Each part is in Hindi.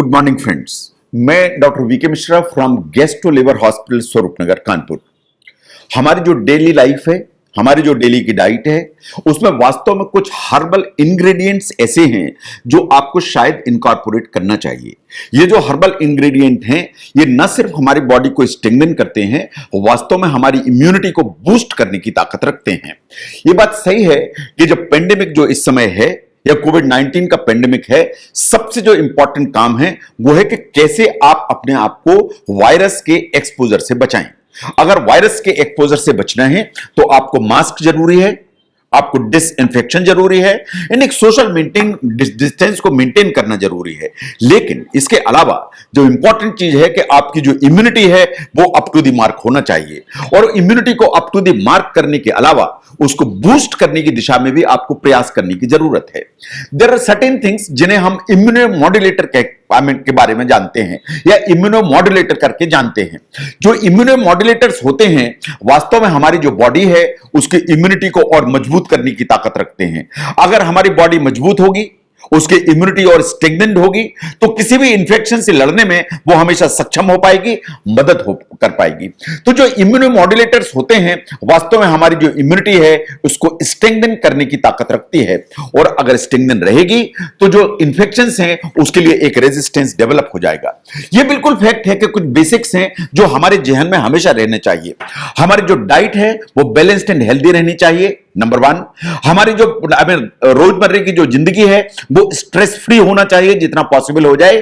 Good morning friends. मैं doctor VK Mishra from gastro liver hospital Swaroopnagar Kanpur. हमारी जो डेली लाइफ है, हमारी जो डेली की डाइट है, उसमें वास्तव में कुछ हर्बल इंग्रेडिएंट्स ऐसे हैं जो आपको शायद इनकॉर्पोरेट करना चाहिए। ये जो हर्बल इंग्रेडिएंट हैं, ये न सिर्फ हमारी बॉडी को स्ट्रेंथन करते हैं, वास्तव में हमारी इम्यूनिटी को बूस्ट करने की ताकत रखते हैं। ये बात सही है कि जब पेंडेमिक जो इस समय है या कोविड-19 का पेंडेमिक है, सबसे जो इंपॉर्टेंट काम है वो है कि कैसे आप अपने आप को वायरस के एक्सपोजर से बचाएं। अगर वायरस के एक्सपोजर से बचना है तो आपको मास्क जरूरी है, आपको डिसइंफेक्शन जरूरी है, एंड एक सोशल डिस्टेंस को मेंटेन करना जरूरी है। लेकिन इसके अलावा जो इंपॉर्टेंट चीज है कि आपकी जो इम्यूनिटी है वो अप टू द मार्क होना चाहिए, और इम्यूनिटी को अप टू द मार्क करने के अलावा उसको बूस्ट करने की दिशा में भी आपको प्रयास करने की जरूरत है। देयर आर सर्टेन थिंग्स जिन्हें हम इम्यूनोमॉड्यूलेटर के बारे में जानते हैं या इम्यूनोमॉड्यूलेटर करके जानते हैं। जो इम्यूनोमॉड्यूलेटर्स होते हैं वास्तव में हमारी जो बॉडी है उसकी इम्यूनिटी को और मजबूत करने की ताकत रखते हैं। अगर हमारी बॉडी मजबूत होगी, उसकी इम्यूनिटी और स्ट्रेंथेंड होगी, तो किसी भी इंफेक्शन से लड़ने में वो हमेशा सक्षम हो पाएगी, मदद कर पाएगी। तो जो इम्यूनोमॉड्यूलेटर्स होते हैं वास्तव में हमारी जो इम्यूनिटी है उसको स्ट्रेंथेन करने की ताकत रखती है, और अगर स्ट्रेंथेन रहेगी तो जो इंफेक्शंस हैं उसके लिए एक रेजिस्टेंस डेवलप हो जाएगा। ये बिल्कुल फैक्ट है कि कुछ बेसिक्स हैं जो हमारे जहन में हमेशा रहने चाहिए। हमारी जो डाइट है वो बैलेंस्ड एंड हेल्दी रहनी चाहिए, नंबर वन। हमारी जो रोजमर्रा की जो जिंदगी है वो स्ट्रेस फ्री होना चाहिए जितना पॉसिबल हो जाए,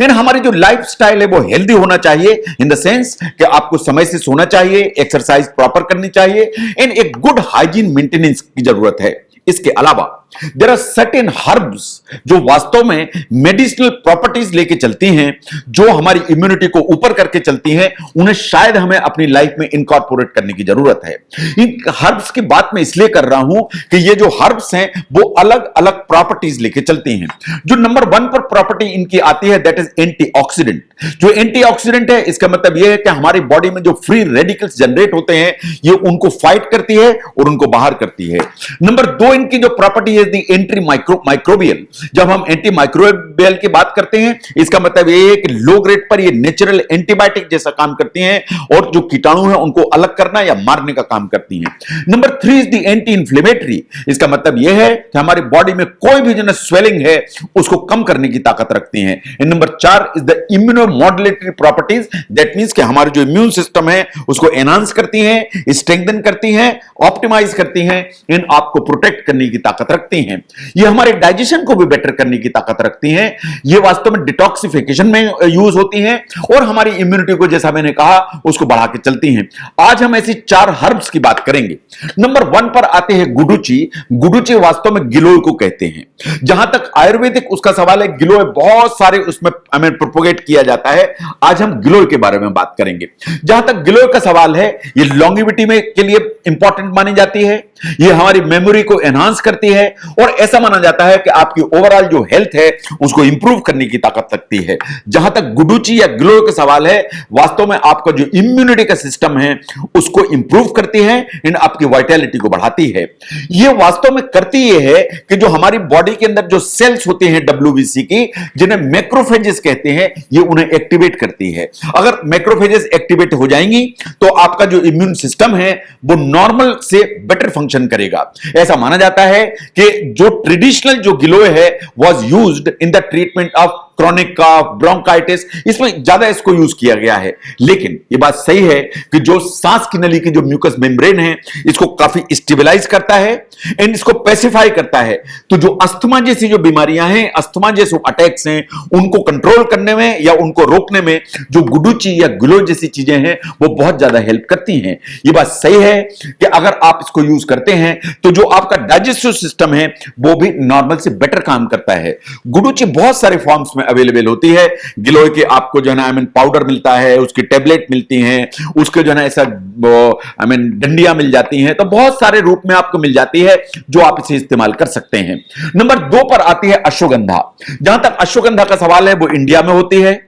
एंड हमारी जो लाइफस्टाइल है वो हेल्दी होना चाहिए इन द सेंस कि आपको समय से सोना चाहिए, एक्सरसाइज प्रॉपर करनी चाहिए, एंड एक गुड हाइजीन मेंटेनेंस की जरूरत है। इसके अलावा देयर आर सर्टेन हर्ब्स जो वास्तव में मेडिसिनल प्रॉपर्टीज लेके चलती हैं, जो हमारी इम्यूनिटी को ऊपर करके चलती हैं, उन्हें शायद हमें अपनी लाइफ में इनकॉर्पोरेट करने की जरूरत है। इन हर्ब्स की बात मैं इसलिए कर रहा हूं कि ये जो हर्ब्स हैं वो अलग अलग प्रॉपर्टीज लेके चलती हैं। जो नंबर 1 पर प्रॉपर्टी इनकी आती है दैट इज एंटीऑक्सीडेंट। जो एंटीऑक्सीडेंट है इसका मतलब यह है कि हमारी बॉडी में जो फ्री रेडिकल्स जनरेट होते हैं ये उनको फाइट करती है और उनको बाहर करती है। नंबर 2 इनकी जो प्रॉपर्टी है दी एंटी माइक्रोबियल। जब हम एंटी माइक्रोबियल की बात करते हैं इसका मतलब यह है कि लो ग्रेड पर ये नेचुरल एंटीबायोटिक जैसा काम करती हैं और जो कीटाणु हैं उनको अलग करना या मारने का काम करती हैं। Number 3 is the anti inflammatory. इसका मतलब यह है कि हमारी बॉडी में कोई भी जो स्वेलिंग है उसको कम करने की ताकत रखती हैं। Number 4 is the immunomodulatory properties. That means कि हमारा जो इम्यून सिस्टम है उसको एनहांस करती हैं, स्ट्रेंथन करती हैं, ऑप्टिमाइज करती हैं, इन आपको प्रोटेक्ट करने की ताकत रखती हैं। ये हमारे डाइजेशन को भी बेटर करने की ताकत रखती हैं। ये वास्तव में डिटॉक्सिफिकेशन में यूज होती हैं और हमारी इम्यूनिटी को, जैसा मैंने कहा, उसको बढ़ा के चलती हैं। आज हम ऐसी 4 हर्ब्स की बात करेंगे। नंबर 1 पर आते हैं गुडुचि। गुडुचि वास्तव में गिलोय को कहते हैं। जहां तक आयुर्वेदिक उसका सवाल है, गिलोय बहुत सारे उसमें प्रोपोगेट किया जाता है। आज हम गिलोय के बारे में बात करेंगे। जहां तक गिलोय का सवाल है, ये लॉन्गिविटी में के लिए इंपॉर्टेंट मानी जाती है, ये हमारी मेमोरी को एनहांस करती है, और ऐसा माना जाता है कि आपकी ओवरऑल जो हेल्थ है उसको इंप्रूव करने की ताकत रखती है। जहां तक गुडुचि या गिलोय का सवाल है, वास्तव में आपका जो इम्यूनिटी का सिस्टम है उसको इंप्रूव करती है, इन आपकी वाइटैलिटी को बढ़ाती है। ये वास्तव में करती ये है कि जो हमारी बॉडी के अंदर जो सेल्स होते हैं WBC की, जिन्हें मैक्रोफेजेस कहते हैं, ये उन्हें एक्टिवेट करती है। अगर मैक्रोफेजेस एक्टिवेट हो जाएंगी तो आपका जो इम्यून सिस्टम है वो नॉर्मल से बेटर फंक्शन करेगा। ऐसा माना जाता है कि जो ट्रेडिशनल जो गिलोय है was used in the treatment of chronic cough, bronchitis, इसमें ज्यादा इसको यूज किया गया है। लेकिन यह बात सही है कि जो सांस की नली की जो म्यूकस मेम्ब्रेन है इसको काफी स्टेबलाइज करता है एंड इसको पैसिफाई करता है। तो जो अस्थमा जैसी जो बीमारियां हैं, अस्थमा जैसे अटैक्स हैं, उनको कंट्रोल करने में या उनको रोकने में जो गुडुचि या गिलोय जैसी चीजें हैं वो बहुत ज्यादा हेल्प करती हैं। यह बात सही है कि अगर आप इसको यूज करते हैं तो जो आपका डाइजेस्टिव सिस्टम है वो भी नॉर्मल से बेटर काम करता है। गुडुचि बहुत सारे फॉर्म्स में अवेलेबल होती है। गिलोय के आपको जो है ना पाउडर मिलता है, उसकी टेबलेट मिलती हैं, उसके जो है ना ऐसा डंडियां मिल जाती हैं, तो बहुत सारे रूप में आपको मिल जाती है जो आप इसे इस्तेमाल कर सकते हैं। नंबर 2 पर आती है अश्वगंधा। जहां तक अश्वगंधा का सवाल है वो इंडिया में होती है,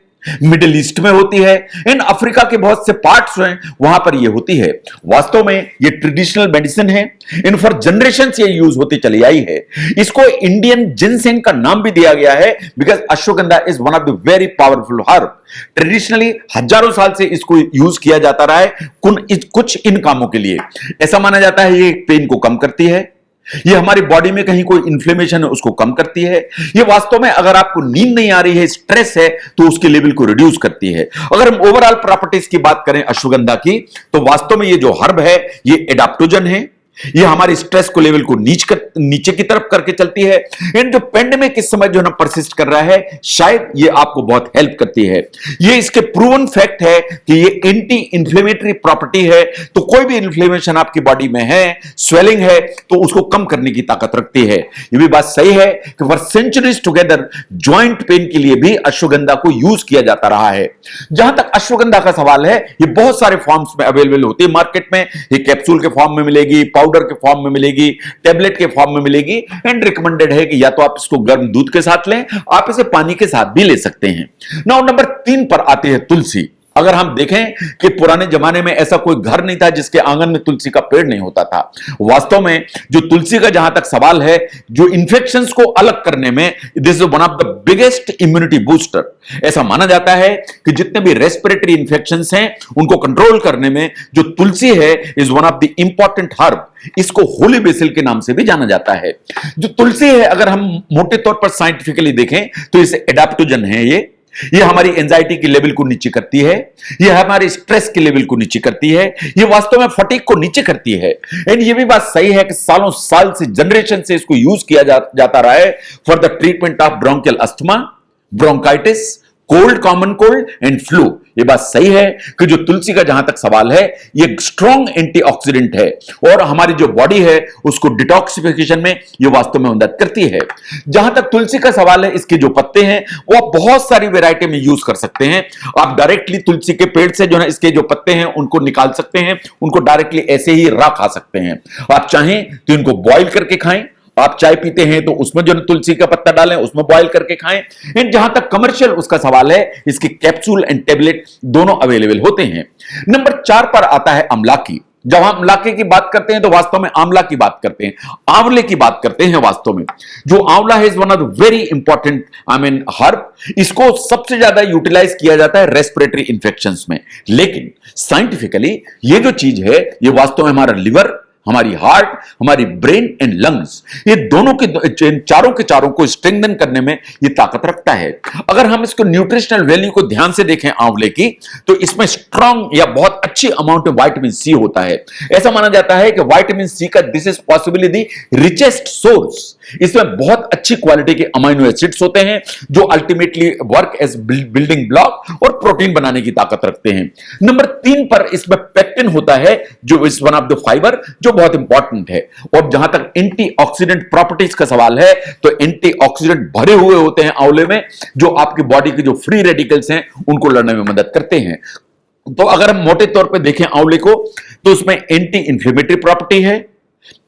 मिडिल ईस्ट में होती है, इन अफ्रीका के बहुत से पार्ट्स हैं वहां पर ये होती है। वास्तव में ये ट्रेडिशनल मेडिसिन है, इन फॉर जनरेशन ये यूज होती चली आई है। इसको इंडियन जिनसेंग का नाम भी दिया गया है because ashwagandha is one of the very powerful herb. Traditionally हजारों साल से इसको यूज किया जाता रहा है कुछ इन कामों के लिए। ऐसा माना जाता है ये पेन को कम करती है, ये हमारी बॉडी में कहीं कोई इन्फ्लेमेशन है उसको कम करती है, ये वास्तव में अगर आपको नींद नहीं आ रही है, स्ट्रेस है, तो उसके लेवल को रिड्यूस करती है। अगर हम ओवरऑल प्रॉपर्टीज की बात करें अश्वगंधा की, तो वास्तव में ये जो हर्ब है ये एडाप्टोजन है, ये हमारे स्ट्रेस को लेवल को नीचे की तरफ करके चलती है। इन जो पेंडेमिक इस समय जो ना परसिस्ट कर रहा है, शायद ये आपको बहुत हेल्प करती है। ये इसके प्रूवन फैक्ट है कि ये एंटी इंफ्लेमेटरी प्रॉपर्टी है, तो कोई भी इंफ्लेमेशन आपकी बॉडी में है, स्वेलिंग है, तो उसको कम करने की ताकत रखती है। ये भी बात सही है कि for centuries together joint pain के लिए भी अश्वगंधा को यूज किया जाता रहा है। जहां तक अश्वगंधा का सवाल है, ये बहुत सारे फॉर्म्स में अवेलेबल होती है मार्केट में। ये कैप्सूल के फॉर्म में मिलेगी, पाउडर के फॉर्म में मिलेगी, टेबलेट के फॉर्म में मिलेगी, एंड रिकमेंडेड है कि या तो आप इसको गर्म दूध के साथ लें, आप इसे पानी के साथ भी ले सकते हैं। नाउ नंबर 3 पर आते हैं तुलसी। अगर हम देखें कि पुराने जमाने में ऐसा कोई घर नहीं था जिसके आंगन में तुलसी का पेड़ नहीं होता था। वास्तव में जो तुलसी का जहां तक सवाल है, जो इंफेक्शंस को अलग करने में this is one of the biggest immunity booster. ऐसा माना जाता है कि जितने भी रेस्पिरेटरी इंफेक्शंस हैं उनको कंट्रोल करने में जो तुलसी है is one of the important herb. इसको होली बेसिल के नाम से भी जाना जाता है। जो तुलसी है, अगर हम मोटे तौर पर साइंटिफिकली देखें तो इसे एडाप्टोजन है। ये हमारी एंजाइटी के लेवल को नीचे करती है, ये हमारे स्ट्रेस के लेवल को नीचे करती है, ये वास्तव में फटीग को नीचे करती है। एंड ये भी बात सही है कि सालों साल से, जनरेशन से इसको यूज किया जाता रहा है for the treatment of bronchial asthma, bronchitis, cold, common cold and flu. ये बात सही है कि जो तुलसी का जहां तक सवाल है, ये स्ट्रॉन्ग एंटीऑक्सीडेंट है और हमारी जो बॉडी है उसको डिटॉक्सिफिकेशन में ये वास्तव में मदद करती है। जहां तक तुलसी का सवाल है, इसके जो पत्ते हैं वो आप बहुत सारी वैरायटी में यूज कर सकते हैं। आप डायरेक्टली तुलसी के पेड़ से जो है इसके जो पत्ते हैं उनको निकाल सकते हैं, उनको डायरेक्टली ऐसे ही रॉ खा सकते हैं। आप चाहें तो इनको बॉइल करके खाएं, आप चाय पीते हैं तो उसमें जो तुलसी का पत्ता डालें, उसमें बॉयल करके खाएं। एंड जहां तक कमर्शियल उसका सवाल है, इसके कैप्सूल एंड टेबलेट दोनों अवेलेबल होते हैं। नंबर 4 पर आता है अमलाकी। जब हम अमलाकी की बात करते हैं तो वास्तव में आंवला की बात करते हैं, आंवले की बात करते हैं। वास्तव में जो आंवला है is one of the very important herb. इसको सबसे ज्यादा यूटिलाइज किया जाता है रेस्पिरेटरी इंफेक्शंस में। लेकिन साइंटिफिकली ये जो चीज है, ये वास्तव में हमारा लिवर, हमारी हार्ट, हमारी ब्रेन एंड लंग्स, ये दोनों के चारों के चारों को स्ट्रेंथन करने में ये ताकत रखता है। अगर हम इसको न्यूट्रिशनल वैल्यू को ध्यान से देखें आंवले की, तो इसमें स्ट्रॉन्ग या बहुत अच्छी अमाउंट में विटामिन सी होता है। ऐसा माना जाता है कि विटामिन सी का this is possibly the richest source. इसमें बहुत अच्छी क्वालिटी के अमाइनो एसिड्स होते हैं जो ultimately work as building block और प्रोटीन बनाने की ताकत रखते हैं। नंबर 3 पर इसमें पेक्टिन होता है जो is one of the fibre, जो बहुत इंपॉर्टेंट है। और जहां तक एंटीऑक्सीडेंट प्रॉपर्टीज का सवाल है, तो एंटीऑक्सीडेंट भरे हुए होते हैं आंवले में, जो आपकी बॉडी के जो फ्री रेडिकल्स हैं उनको लड़ने में मदद करते हैं। तो अगर हम मोटे तौर पे देखें आंवले को, तो उसमें एंटी इंफ्लेमेटरी प्रॉपर्टी है,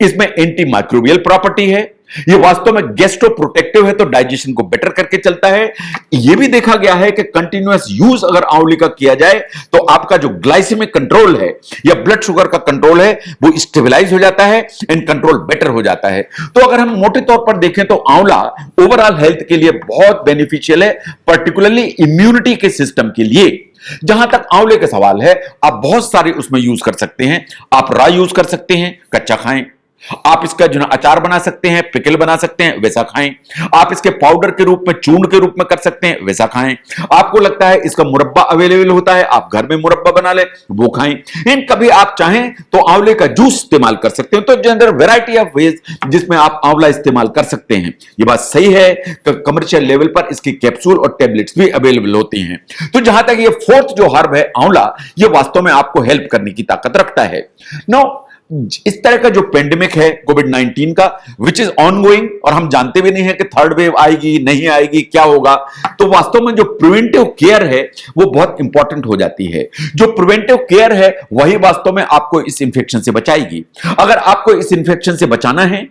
इसमें एंटी माइक्रोबियल प्रॉपर्टी है, ये वास्तव में गैस्ट्रो प्रोटेक्टिव है, तो डाइजेशन को बेटर करके चलता है। यह भी देखा गया है कि कंटिन्यूअस यूज अगर आंवले का किया जाए तो आपका जो ग्लाइसेमिक कंट्रोल है या ब्लड शुगर का कंट्रोल है वो स्टेबलाइज हो जाता है एंड कंट्रोल बेटर हो जाता है। तो अगर हम मोटे तौर पर देखें तो आंवला ओवरऑल हेल्थ के लिए बहुत बेनिफिशियल है, पर्टिकुलरली इम्यूनिटी के सिस्टम के लिए। जहां तक आंवले का सवाल है, आप बहुत सारे उसमें यूज कर सकते हैं। आप रॉ यूज कर सकते हैं, कच्चा खाएं। आप इसका जो ना अचार बना सकते हैं, पिकल बना सकते हैं, वैसा खाएं। आप इसके पाउडर के रूप में, चूर्ण के रूप में कर सकते हैं, वैसा खाएं। आपको लगता है इसका मुरब्बा अवेलेबल होता है, आप घर में मुरब्बा बना ले, वो खाएं। एंड कभी आप चाहें तो आंवले का जूस इस्तेमाल कर सकते हैं। तो जनरल वैरायटी ऑफ वेज जिसमें आप आंवला इस्तेमाल कर सकते हैं। ये बात सही है कि कमर्शियल लेवल पर इसकी कैप्सूल और टेबलेट्स भी अवेलेबल होती हैं। तो जहां तक ये 4th जो हर्ब है आंवला, ये वास्तव में आपको हेल्प करने की ताकत रखता है। नो इस तरह का जो पेंडेमिक है कोविड 19 का, विच इज ऑनगोइंग, और हम जानते भी नहीं है कि थर्ड वेव आएगी नहीं आएगी, क्या होगा, तो वास्तव में जो प्रिवेंटिव केयर है वो बहुत इंपॉर्टेंट हो जाती है। जो प्रिवेंटिव केयर है वही वास्तव में आपको इस इंफेक्शन से बचाएगी। अगर आपको इस इंफेक्शन से बचाना है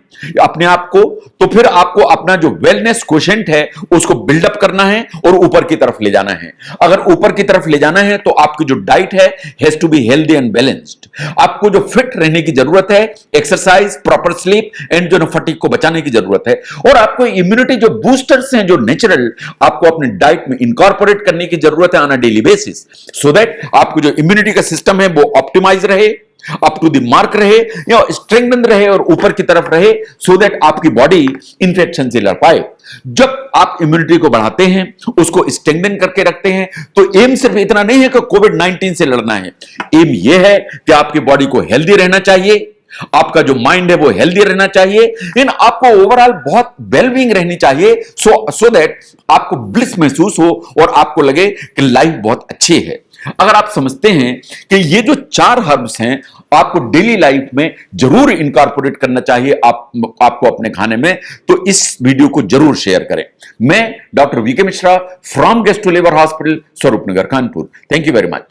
अपने आप को, तो फिर आपको अपना जो वेलनेस क्वोशेंट है उसको बिल्डअप करना है और ऊपर की तरफ ले जाना है। अगर ऊपर की तरफ ले जाना है तो आपकी जो डाइट है has to be healthy and balanced. आपको जो फिट रहने की जरूरत है, एक्सरसाइज, प्रॉपर स्लीप एंड जो फटीग को बचाने की जरूरत है, और आपको इम्यूनिटी जो बूस्टर्स हैं जो नेचुरल, आपको अपने डाइट में इनकॉर्पोरेट करने की जरूरत है on a daily basis, so that आपको जो इम्यूनिटी का सिस्टम है वो ऑप्टिमाइज रहे, अप टू द मार्क रहे या स्ट्रेंथन रहे और ऊपर की तरफ रहे, सो दैट आपकी बॉडी इंफेक्शन से लड़ पाए। जब आप इम्यूनिटी को बढ़ाते हैं, उसको स्ट्रेंथन करके रखते हैं, तो एम सिर्फ इतना नहीं है कि कोविड 19 से लड़ना है। एम यह है कि आपकी बॉडी को हेल्दी रहना चाहिए, आपका जो माइंड है वो हेल्दी रहना चाहिए, इन आपको ओवरऑल बहुत वेलबींग रहनी चाहिए, सो दैट आपको ब्लिस महसूस हो और आपको लगे कि लाइफ बहुत अच्छी है। अगर आप समझते हैं कि ये जो 4 हर्ब्स हैं आपको डेली लाइफ में जरूर इनकॉर्पोरेट करना चाहिए आपको अपने खाने में, तो इस वीडियो को जरूर शेयर करें। मैं doctor VK Mishra from gastro liver hospital, Swaroopnagar, Kanpur. Thank you very much.